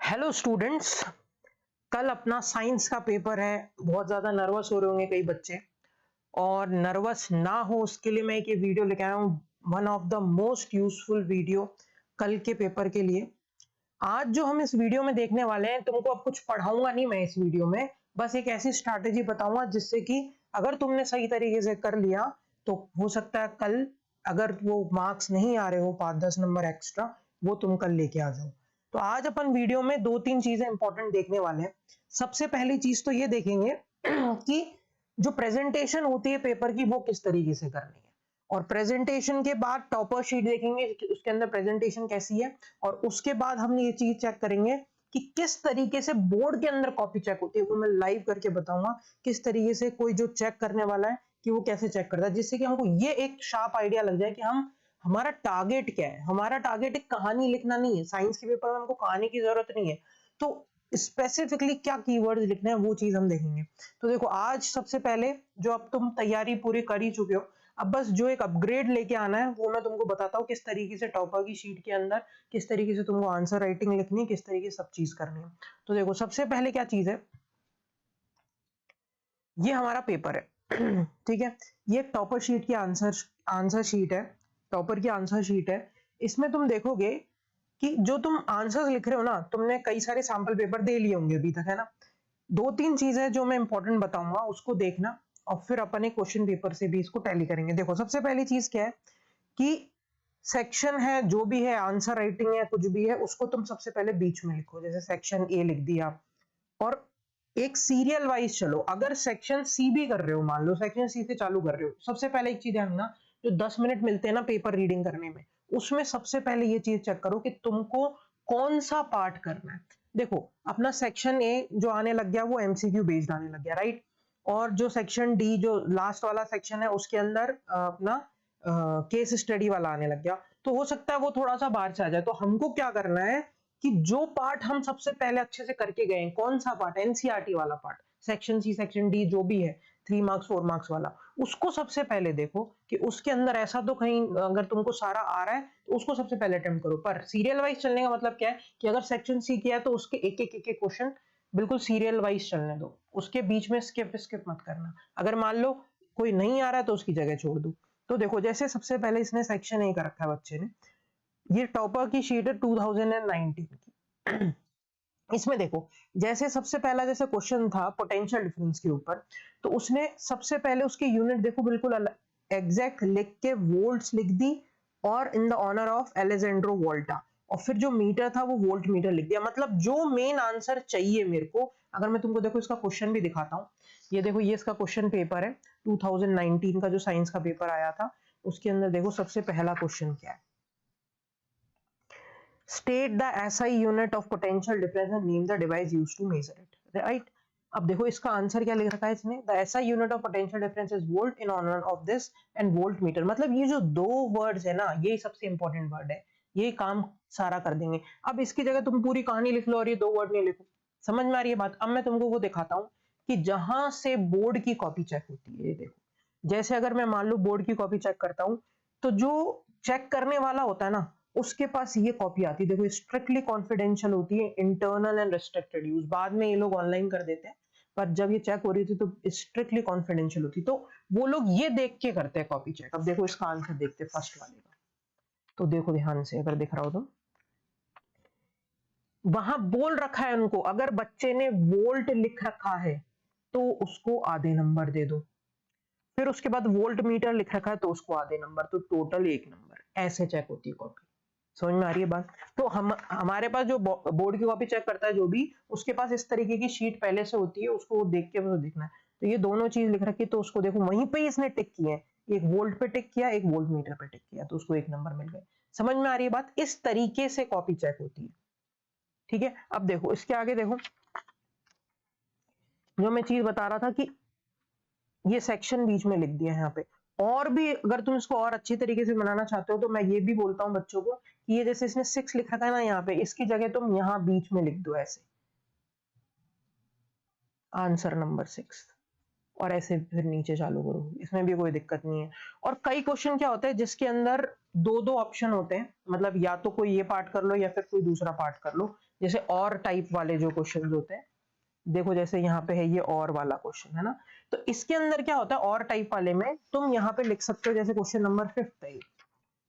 Hello students. कल अपना science का पेपर है। बहुत ज्यादा नर्वस हो रहे होंगे कई बच्चे, और नर्वस ना हो उसके लिए मैं एक ये वीडियो लेके आया हूँ। One of the most useful video कल के पेपर के लिए। आज जो हम इस वीडियो में देखने वाले हैं, तुमको अब कुछ पढ़ाऊंगा नहीं मैं इस वीडियो में, बस एक ऐसी स्ट्रैटेजी बताऊंगा जिससे कि अगर तुमने सही तरीके से कर लिया तो हो सकता है कल अगर वो मार्क्स नहीं आ रहे हो 5-10 नंबर एक्स्ट्रा, वो तुम कल लेके आ जाओ। तो आज अपन वीडियो में 2-3 चीजें इंपॉर्टेंट देखने वाले हैं। सबसे पहली चीज तो ये देखेंगे कि जो प्रेजेंटेशन होती है पेपर की वो किस तरीके से करनी है, और प्रेजेंटेशन के बाद टॉपर शीट देखेंगे कि उसके अंदर प्रेजेंटेशन कैसी है, और उसके बाद हम ये चीज चेक करेंगे कि किस तरीके से बोर्ड के अंदर कॉपी चेक होती है। वो मैं लाइव करके बताऊंगा किस तरीके से कोई जो चेक करने वाला है कि वो कैसे चेक करता है, जिससे कि हमको ये एक शार्प आइडिया लग जाए कि हम हमारा टारगेट क्या है। हमारा टारगेट एक कहानी लिखना नहीं है, साइंस के पेपर में हमको कहानी की जरूरत नहीं है, तो स्पेसिफिकली क्या कीवर्ड लिखने हैं वो चीज हम देखेंगे। तो देखो, आज सबसे पहले जो अब तुम तैयारी पूरी कर ही चुके हो, अब बस जो एक अपग्रेड लेके आना है वो मैं तुमको बताता हूँ किस तरीके से टॉपर की शीट के अंदर किस तरीके से तुमको आंसर राइटिंग लिखनी है, किस तरीके से सब चीज करनी है। तो देखो, सबसे पहले क्या चीज है, ये हमारा पेपर है ठीक है। ये टॉपर शीट की आंसर शीट है, टॉपर की आंसर शीट है। इसमें तुम देखोगे कि जो तुम आंसर्स लिख रहे हो ना, तुमने कई सारे सैंपल पेपर दे लिए होंगे अभी तक, है ना। 2-3 चीजें जो मैं इंपॉर्टेंट बताऊंगा उसको देखना, और फिर अपन एक क्वेश्चन पेपर से भी इसको टैली करेंगे। देखो, सबसे पहली चीज क्या है कि सेक्शन है, जो भी है आंसर राइटिंग है, कुछ भी है, उसको तुम सबसे पहले बीच में लिखो। जैसे सेक्शन ए लिख दिया, और एक सीरियल वाइज चलो। अगर सेक्शन सी भी कर रहे हो, मान लो सेक्शन सी से चालू कर रहे हो, सबसे पहले एक चीज ध्यान रखना, जो 10 मिनट मिलते हैं ना पेपर रीडिंग करने में, उसमें सबसे पहले ये चीज चेक करो कि तुमको कौन सा पार्ट करना है। देखो, अपना सेक्शन ए जो आने लग गया वो एमसीक्यू बेस्ड आने लग गया, राइट। और जो सेक्शन डी जो लास्ट वाला सेक्शन है उसके अंदर अपना केस स्टडी वाला आने लग गया। तो हो सकता है वो थोड़ा सा बाहर से आ जाए। तो हमको क्या करना है कि जो पार्ट हम सबसे पहले अच्छे से करके गए, कौन सा पार्ट, एनसीईआरटी वाला part, section C section D जो भी है, 3 मार्क्स 4 मार्क्स वाला, उसको सबसे पहले देखो कि उसके अंदर ऐसा तो कहीं अगर तुमको सारा आ रहा है तो उसको सबसे पहले अटेम्प्ट करो। पर सीरियल वाइज चलने का मतलब क्या है कि अगर सेक्शन सी किया है तो उसके एक एक एक क्वेश्चन बिल्कुल सीरियल वाइज चलने दो, उसके बीच में स्किप स्किप मत करना। अगर मान लो कोई नहीं आ रहा है तो उसकी जगह छोड़ दो। तो देखो, जैसे सबसे पहले इसने सेक्शन ए का रखा है बच्चे ने, ये टॉपर की शीट है 2019 की इसमें देखो, जैसे सबसे पहला जैसे क्वेश्चन था पोटेंशियल डिफरेंस के ऊपर, तो उसने सबसे पहले उसकी यूनिट देखो बिल्कुल अलग एग्जैक्ट लिख के वोल्ट्स लिख दी, और in the honour of Alejandro Volta, और फिर जो मीटर था वो वोल्ट मीटर लिख दिया। मतलब जो मेन आंसर चाहिए मेरे को, अगर मैं तुमको देखो इसका क्वेश्चन भी दिखाता हूँ, ये देखो, ये इसका क्वेश्चन पेपर है 2019 का जो साइंस का पेपर आया था, उसके अंदर देखो सबसे पहला क्वेश्चन क्या है, state the SI unit of potential difference and name the device used to measure it, right। अब देखो इसका आंसर क्या लिख रखा है इसने, the SI unit of potential difference is volt in honour of this and voltmeter. मतलब ये जो दो वर्ड्स है ना, ये सबसे इंपॉर्टेंट वर्ड है, ये काम सारा कर देंगे। अब इसकी जगह तुम पूरी कहानी लिख लो और ये 2 वर्ड नहीं लिखो। समझ में आ रही है बात। अब मैं तुमको वो दिखाता हूँ कि जहां से बोर्ड की कॉपी चेक होती है। ये देखो, जैसे अगर मैं मान लो बोर्ड की कॉपी चेक करता हूं, तो जो चेक करने वाला होता है ना, उसके पास ये कॉपी आती है। देखो, स्ट्रिक्टली कॉन्फिडेंशियल होती है, इंटरनल एंड रिस्ट्रिक्टेड यूज। बाद में ये लोग ऑनलाइन कर देते हैं, पर जब ये चेक हो रही थी तो स्ट्रिक्टली कॉन्फिडेंशियल होती। तो वो लोग ये देख के करते हैं कॉपी चेक। अब देखो इसका आंसर देखते हैं फर्स्ट वाले का। तो देखो ध्यान से, अगर दिख रहा हो तो वहां बोल रखा है उनको, अगर बच्चे ने वोल्ट लिख रखा है तो उसको आधे नंबर दे दो। फिर उसके बाद वोल्ट मीटर लिख रखा है तो उसको आधे नंबर, तो टोटल 1 नंबर। ऐसे चेक होती है कॉपी। समझ में आ रही है बात। तो हम हमारे पास जो बोर्ड की कॉपी चेक करता है जो भी, उसके पास इस तरीके की शीट पहले से होती है, उसको देख के उसको देखना है। तो ये दोनों चीज लिख रखी है, तो उसको देखो वहीं पे ही इसने टिक किया है, एक वोल्ट पे टिक किया, एक वोल्ट मीटर पे टिक किया, तो उसको 1 नंबर मिल गए। समझ में आ रही है बात। इस तरीके से कॉपी चेक होती है, ठीक है। अब देखो इसके आगे देखो, जो मैं चीज बता रहा था कि ये सेक्शन बीच में लिख दिया है यहाँ पे। और भी अगर तुम इसको और अच्छी तरीके से बनाना चाहते हो तो मैं ये भी बोलता हूँ बच्चों को कि ये जैसे इसने 6 लिखा था ना यहाँ पे, इसकी जगह तुम यहाँ बीच में लिख दो ऐसे, आंसर नंबर 6, और ऐसे फिर नीचे चालू करो, इसमें भी कोई दिक्कत नहीं है। और कई क्वेश्चन क्या होता है जिसके अंदर दो दो ऑप्शन होते हैं, मतलब या तो कोई ये पार्ट कर लो या फिर कोई दूसरा पार्ट कर लो। जैसे और टाइप वाले जो क्वेश्चन होते हैं, देखो जैसे यहाँ पे है ये और वाला क्वेश्चन है ना, तो इसके अंदर क्या होता है और टाइप वाले में तुम यहाँ पे लिख सकते हो, जैसे क्वेश्चन नंबर 5 है।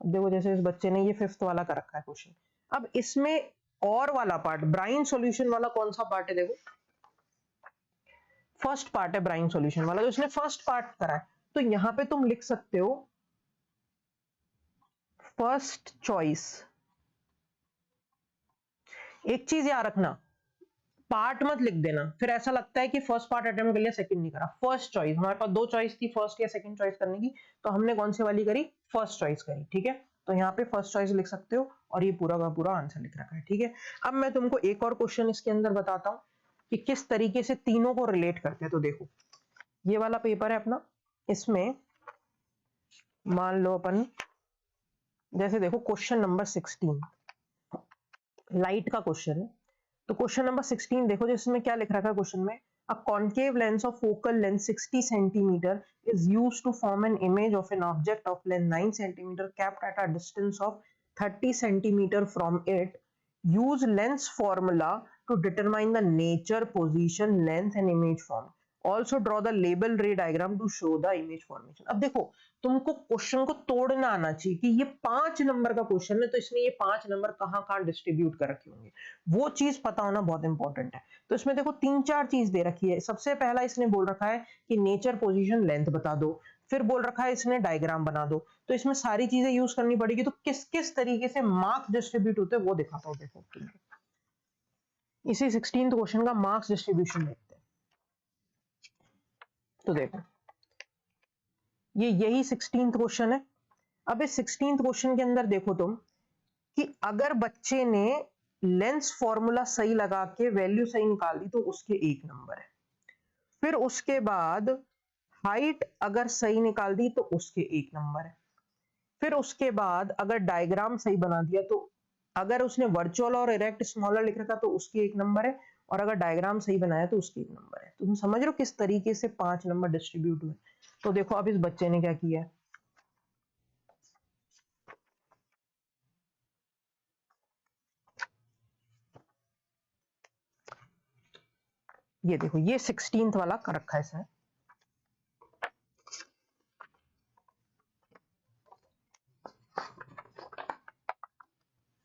अब देखो जैसे इस बच्चे ने ये 5th वाला कर रखा है क्वेश्चन। अब इसमें और वाला पार्ट ब्राइन सॉल्यूशन वाला कौन सा पार्ट है, देखो फर्स्ट पार्ट है ब्राइन सॉल्यूशन वाला, तो इसने फर्स्ट पार्ट करा है, तो यहां पे तुम लिख सकते हो फर्स्ट चॉइस। एक चीज याद रखना, पार्ट मत लिख देना, फिर ऐसा लगता है कि फर्स्ट पार्ट अटेम्प्ट कर लिया सेकंड नहीं करा। फर्स्ट चॉइस, हमारे पास दो चॉइस थी, फर्स्ट या सेकंड चॉइस करने की, तो हमने कौन सी वाली करी, फर्स्ट चॉइस करी। ठीक है, तो यहाँ पे फर्स्ट चॉइस लिख सकते हो और ये पूरा का पूरा आंसर लिख रखा है। ठीक है, अब मैं तुमको एक और क्वेश्चन इसके अंदर बताता हूँ कि किस तरीके से तीनों को रिलेट करते हैं। तो देखो ये वाला पेपर है अपना, इसमें मान लो अपन जैसे देखो क्वेश्चन नंबर 16 लाइट का क्वेश्चन है। तो क्वेश्चन नंबर 16 देखो, जिसमें क्या लिख रखा है क्वेश्चन में, a concave lens of focal length 60 centimetre is used to form an image of an object of length 9 centimetre kept at a distance of 30 centimetre from it. Use lens formula to determine the nature, position, length and image form. Also draw the label ray diagram to show the image formation. अब देखो तुमको question को तोड़ना आना चाहिए कि ये 5 number का क्वेश्चन है, तो इसमें ये 5 नंबर कहाँ कहाँ डिस्ट्रीब्यूट कर रखे होंगे, वो चीज पता होना बहुत इंपॉर्टेंट है। तो इसमें देखो 3-4 चीज दे रखी है। सबसे पहला इसने बोल रखा है कि नेचर, पोजीशन, लेंथ बता दो, फिर बोल रखा है इसने डायग्राम बना दो। तो इसमें सारी चीजें यूज करनी पड़ेगी, तो किस किस तरीके से मार्क्स डिस्ट्रीब्यूट होते हैं वो दिखाता हूँ। देखो इसी 16th क्वेश्चन का मार्क्स डिस्ट्रीब्यूशन देखते हैं। तो देखो ये यही 16th क्वेश्चन है। अब इस 16th क्वेश्चन के अंदर देखो तुम कि अगर बच्चे ने लेंस फॉर्मूला सही लगा के वैल्यू सही निकाल दी तो उसके 1 नंबर है। फिर उसके बाद हाइट अगर सही निकाल दी तो उसके 1 नंबर है। फिर उसके बाद अगर डायग्राम सही बना दिया, तो अगर उसने वर्चुअल और इरेक्ट स्मॉलर लिख रखा तो उसके 1 नंबर है, और अगर डायग्राम सही बनाया तो उसके 1 नंबर है। तो तुम समझ रहे हो किस तरीके से 5 नंबर डिस्ट्रीब्यूट हुए। तो देखो अब इस बच्चे ने क्या किया है, ये देखो ये 16th वाला कर रखा है इसने।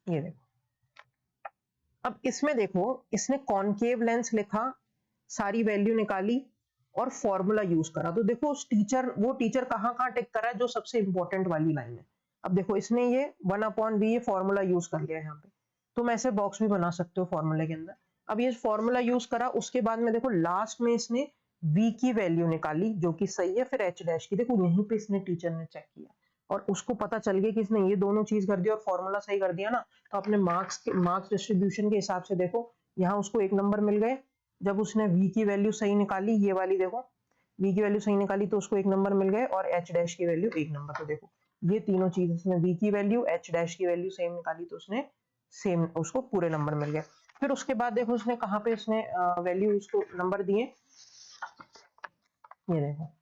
ये देखो अब इसमें देखो इसने कॉनकेव लेंस लिखा, सारी वैल्यू निकाली और फॉर्मूला यूज करा। तो देखो उस टीचर, वो टीचर कहाँ कहाँ टिक करा है, जो सबसे इंपॉर्टेंट वाली लाइन है। अब देखो इसने ये 1/v ये फॉर्मूला यूज कर लिया है। यहाँ पे तुम ऐसे बॉक्स भी बना सकते हो फॉर्मूले के अंदर। अब ये फॉर्मूला यूज करा, उसके बाद में देखो लास्ट में इसने v की वैल्यू निकाली जो कि सही है, फिर h डैश की। देखो यहीं पे इसने टीचर ने चेक किया और उसको पता चल गया कि इसने ये दोनों चीज कर दी और फॉर्मूला सही कर दिया ना, तो अपने मार्क्स डिस्ट्रीब्यूशन के हिसाब से देखो यहाँ उसको 1 नंबर मिल गए। जब उसने v की वैल्यू सही निकाली, ये वाली देखो v की वैल्यू सही निकाली तो उसको 1 नंबर मिल गए, और h डैश की वैल्यू 1 नंबर। तो देखो ये तीनों चीज, इसने v की वैल्यू, h डैश की वैल्यू सेम निकाली तो उसने सेम, उसको पूरे नंबर मिल गए। फिर उसके बाद देखो उसने कहाँ पे इसने वैल्यू उसको नंबर दिए, ये देखो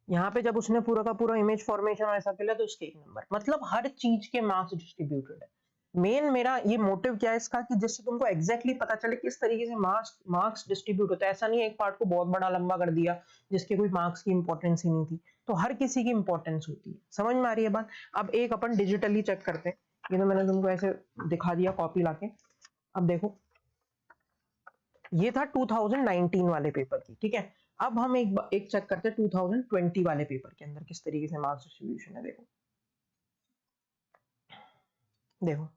यहाँ पे जब उसने पूरा का पूरा इमेज फॉर्मेशन ऐसा किया तो उसके 1 नंबर। मतलब हर चीज के मार्क्स डिस्ट्रीब्यूटेड है। मेन मेरा ये मोटिव क्या है इसका, कि जिससे तुमको एग्जैक्टली पता चले किस तरीके से मार्क्स डिस्ट्रीब्यूट होता है। ऐसा नहीं है एक पार्ट को बहुत बड़ा लंबा कर दिया जिसके कोई मार्क्स की इंपॉर्टेंस ही नहीं थी। तो हर किसी की इंपॉर्टेंस होती है। समझ में आ रही है बात। अब एक अपन डिजिटली चेक करते हैं। ये तो मैंने तुमको ऐसे दिखा दिया कॉपी लाके। अब देखो ये था 2019 वाले पेपर की, ठीक है। अब हम एक चेक करते हैं 2020 वाले पेपर के अंदर किस तरीके से मार्क्स डिस्ट्रीब्यूशन है। देखो देखो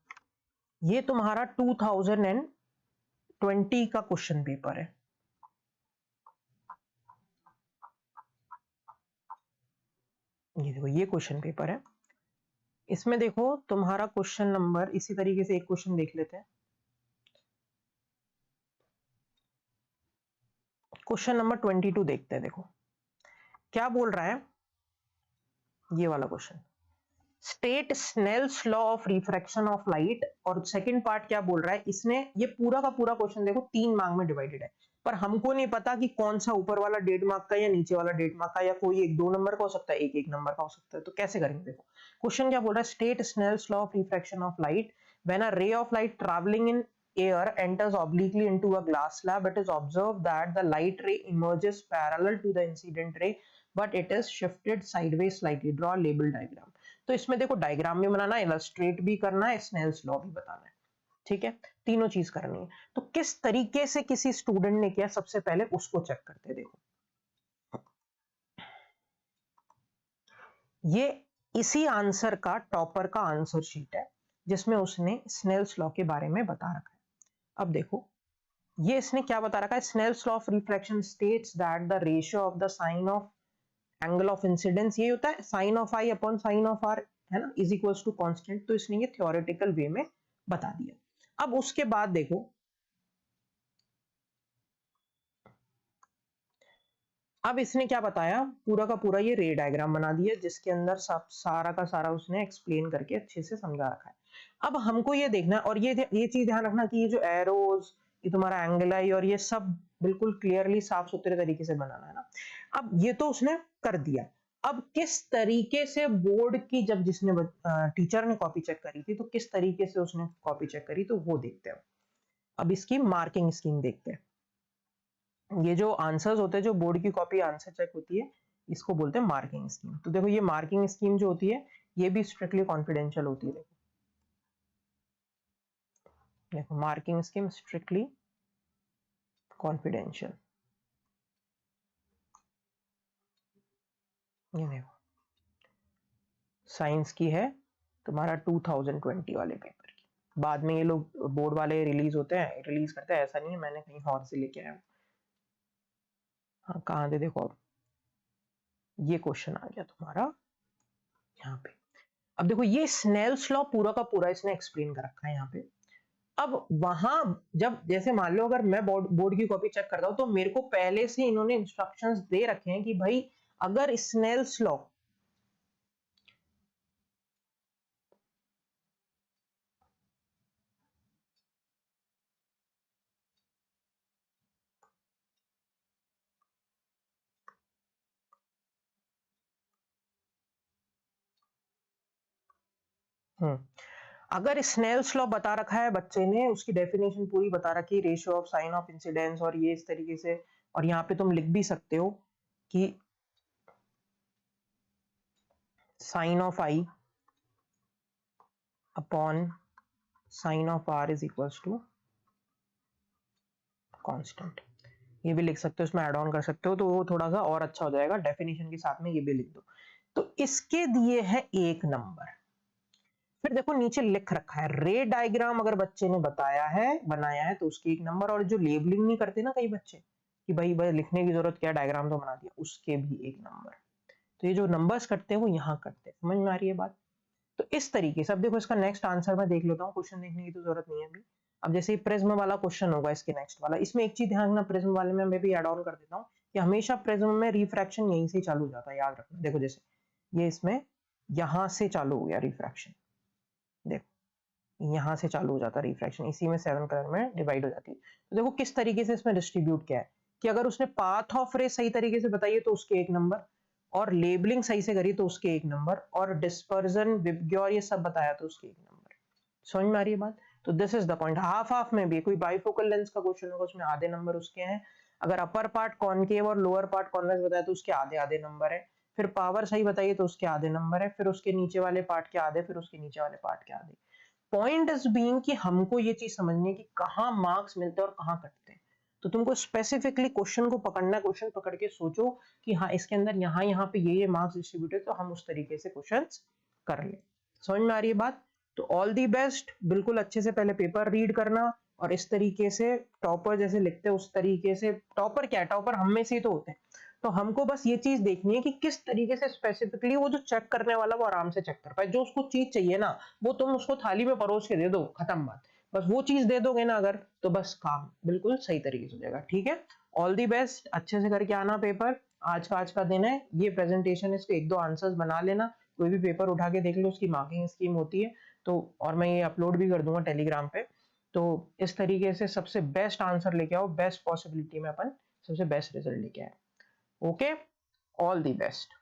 ये तुम्हारा 2020 का क्वेश्चन पेपर है। ये देखो ये क्वेश्चन पेपर है। इसमें देखो तुम्हारा क्वेश्चन नंबर, इसी तरीके से एक क्वेश्चन देख लेते हैं। क्वेश्चन नंबर 22 देखते हैं। देखो क्या बोल रहा है ये वाला question, state Snell's law of refraction of light. और सेकंड पार्ट क्या बोल रहा है, इसने ये पूरा का पूरा क्वेश्चन देखो 3 भाग में डिवाइडेड है। पर हमको नहीं पता कि कौन सा ऊपर वाला 1.5 मार्क का या नीचे वाला 1.5 मार्क का, या कोई एक 2 नंबर का हो सकता है, एक 1 नंबर का हो सकता है। तो कैसे करेंगे देखो, क्वेश्चन क्या बोल रहा है, state Snell's law of refraction of light when a ray of light travelling in air enters obliquely into a glass slab, it is observed that the light ray emerges parallel to the incident ray but it is shifted sideways slightly. Draw label diagram. तो इसमें देखो diagram भी बनाना है, illustrate भी करना है, Snell's law भी बताना है, ठीक है, तीनों चीज करनी है। तो किस तरीके से किसी स्टूडेंट ने किया, सबसे पहले उसको चेक करते हैं। देखो ये इसी आंसर का टॉपर का आंसर शीट है जिसमें उसने स्नेल्स लॉ के बारे में बता रखा है। अब देखो ये इसने क्या बता रखा है, Snell's law of reflection states that the ratio of the sine of angle of incidence, ये होता है sine of I upon sine of R, है ना, इज इक्वल्स टू कांस्टेंट। तो इसने ये थ्योरेटिकल वे में बता दिया। अब उसके बाद देखो अब इसने क्या बताया, पूरा का पूरा ये रे डायग्राम बना दिया जिसके अंदर सब सारा का सारा उसने एक्सप्लेन करके अच्छे से समझा रखा है। अब हमको ये देखना है, और ये चीज ध्यान रखना कि ये जो एरोज, ये तुम्हारा एंगल आई और ये सब बिल्कुल क्लियरली साफ सुथरे तरीके से बनाना है ना। अब ये तो उसने कर दिया, अब किस तरीके से बोर्ड की, जब जिसने टीचर ने कॉपी चेक करी थी तो किस तरीके से उसने कॉपी चेक करी, तो वो देखते हैं। अब इसकी मार्किंग स्कीम देखते हैं। ये जो आंसर्स होते हैं, जो बोर्ड की कॉपी आंसर चेक होती है, इसको बोलते हैं मार्किंग स्कीम। तो देखो ये मार्किंग स्कीम जो होती है ये भी स्ट्रिक्टली कॉन्फिडेंशियल होती है। देखो मार्किंग स्कीम स्ट्रिक्टली कॉन्फिडेंशियल, ये देखो साइंस की है तुम्हारा 2020 वाले पेपर की। बाद में ये लोग बोर्ड वाले रिलीज रिलीज करते हैं, ऐसा नहीं है मैंने कहीं और से लेके आया हूँ। हाँ कहाँ थे देखो, अब ये क्वेश्चन आ गया तुम्हारा यहाँ पे। अब देखो ये स्नेल्स लॉ पूरा का पूरा इसने एक्सप्लेन कर रखा है यहाँ पे। अब वहां जब जैसे मान लो अगर मैं बोर्ड की कॉपी चेक करता हूं तो मेरे को पहले से इन्होंने इंस्ट्रक्शंस दे रखे हैं कि भाई अगर स्नेल्स लॉ अगर स्नेल्स लॉ बता रखा है बच्चे ने, उसकी डेफिनेशन पूरी बता रखी, ratio of sine of incidence और ये इस तरीके से, और यहाँ पे तुम लिख भी सकते हो कि sine of I upon sine of R is equals to constant, ये भी लिख सकते हो, इसमें ऐड ऑन कर सकते हो तो वो थोड़ा सा और अच्छा हो जाएगा। डेफिनेशन के साथ में ये भी लिख दो। तो इसके दिए है 1 नंबर। फिर देखो नीचे लिख रखा है रे डायग्राम, अगर बच्चे ने बताया है बनाया है तो उसके 1 नंबर, और जो लेबलिंग नहीं करते ना कई बच्चे कि भाई लिखने की जरूरत क्या, डायग्राम तो बना दिया, उसके भी 1 नंबर। तो ये जो नंबर्स कटते हैं वो यहाँ कटते हैं, समझ में आ रही है बात। तो इस तरीके से अब देखो इसका नेक्स्ट आंसर मैं देख लेता हूँ, क्वेश्चन देखने की तो जरूरत नहीं है अभी। अब जैसे प्रिज्म वाला क्वेश्चन होगा इसके नेक्स्ट वाला, इसमें एक चीज ध्यान रखना, प्रिज्म वाले में मैं भी ऐड ऑन कर देता हूँ कि हमेशा प्रिज्म में रिफ्रैक्शन यहीं से चालू हो जाता है, याद रखना। देखो जैसे ये इसमें यहां से चालू हो गया रिफ्रैक्शन, देखो यहां से चालू हो जाता है रिफ्रैक्शन, इसी में 7 कलर में डिवाइड हो जाती है। तो देखो किस तरीके से इसमें डिस्ट्रीब्यूट किया है कि अगर उसने पाथ ऑफ रे सही तरीके से बताइए तो उसके 1 नंबर, और लेबलिंग सही से करी तो उसके 1 नंबर, और डिस्पर्जन विबग्योर ये सब बताया तो उसके 1 नंबर। समझ में आ रही है बात। तो this is the point. Half half में भी कोई बाइफोकल लेंस का क्वेश्चन होगा उसमें आधे नंबर उसके हैं, अगर अपर पार्ट कॉनकेव और लोअर पार्ट कॉन्वेक्स बताया तो उसके आधे आधे नंबर है, फिर पावर सही बताइए तो उसके आधे नंबर है, फिर उसके नीचे वाले पार्ट के आधे, फिर उसके नीचे वाले पार्ट के आधे। पॉइंट इज बीइंग कि हमको ये चीज समझनी है कि कहाँ मार्क्स मिलते हैं और कहाँ कटते हैं। तो तुमको स्पेसिफिकली क्वेश्चन को पकड़ना, क्वेश्चन पकड़ के सोचो कि हाँ इसके अंदर यहाँ पे ये मार्क्स डिस्ट्रीब्यूट है, तो हम उस तरीके से क्वेश्चंस कर ले। समझ में आ रही है बात। तो ऑल दी बेस्ट, बिल्कुल अच्छे से पहले पेपर रीड करना, और इस तरीके से टॉपर जैसे लिखते हैं उस तरीके से, टॉपर क्या है, टॉपर हम में से ही तो होते हैं। तो हमको बस ये चीज देखनी है कि किस तरीके से स्पेसिफिकली वो जो चेक करने वाला वो आराम से चेक कर पाए, जो उसको चीज चाहिए ना वो तुम उसको थाली में परोस के दे दो, खत्म बात। बस वो चीज दे दोगे ना अगर, तो बस काम बिल्कुल सही तरीके से हो जाएगा। ठीक है, ऑल दी बेस्ट, अच्छे से करके आना पेपर। आज का दिन है, ये प्रेजेंटेशन, इसके 1-2 आंसर्स बना लेना, कोई भी पेपर उठा के देख लो, उसकी मार्किंग स्कीम होती है तो, और मैं ये अपलोड भी कर दूंगा टेलीग्राम पे, तो इस तरीके से सबसे बेस्ट आंसर लेके आओ, बेस्ट पॉसिबिलिटी में अपन सबसे बेस्ट रिजल्ट लेके आए। Okay, all the best.